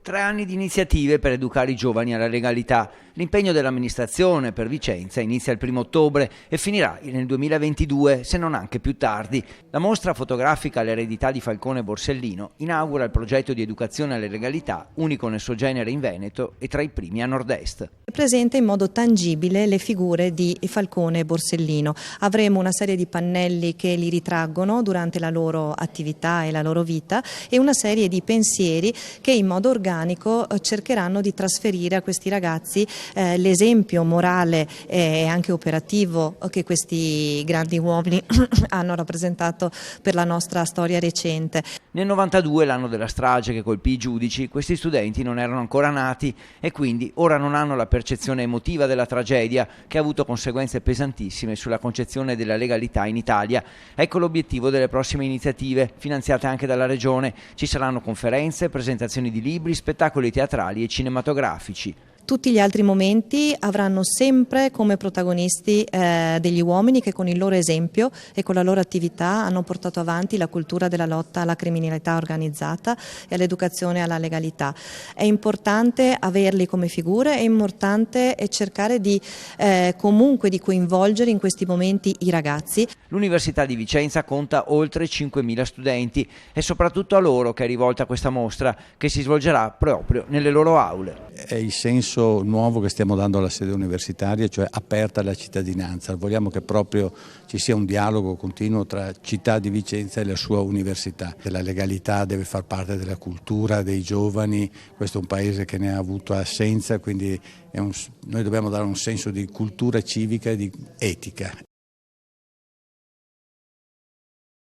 3 anni di iniziative per educare i giovani alla legalità. L'impegno dell'amministrazione per Vicenza inizia il 1° ottobre e finirà nel 2022, se non anche più tardi. La mostra fotografica L'eredità di Falcone e Borsellino inaugura il progetto di educazione alla legalità, unico nel suo genere in Veneto e tra i primi a nord-est. Presenta in modo tangibile le figure di Falcone e Borsellino. Avremo una serie di pannelli che li ritraggono durante la loro attività e la loro vita e una serie di pensieri che in modo organico cercheranno di trasferire a questi ragazzi l'esempio morale e anche operativo che questi grandi uomini hanno rappresentato per la nostra storia recente. Nel 92, l'anno della strage che colpì i giudici, questi studenti non erano ancora nati e quindi ora non hanno la percezione emotiva della tragedia, che ha avuto conseguenze pesantissime sulla concezione della legalità in Italia. Ecco l'obiettivo delle prossime iniziative, finanziate anche dalla Regione. Ci saranno conferenze, presentazioni di libri, spettacoli teatrali e cinematografici. Tutti gli altri momenti avranno sempre come protagonisti degli uomini che con il loro esempio e con la loro attività hanno portato avanti la cultura della lotta alla criminalità organizzata e all'educazione alla legalità. È importante averli come figure, è importante cercare di comunque di coinvolgere in questi momenti i ragazzi. L'Università di Vicenza conta oltre 5.000 studenti e soprattutto a loro che è rivolta questa mostra, che si svolgerà proprio nelle loro aule. È il senso nuovo che stiamo dando alla sede universitaria, cioè aperta alla cittadinanza. Vogliamo che proprio ci sia un dialogo continuo tra città di Vicenza e la sua università. La legalità deve far parte della cultura dei giovani, questo è un paese che ne ha avuto assenza, quindi noi dobbiamo dare un senso di cultura civica e di etica.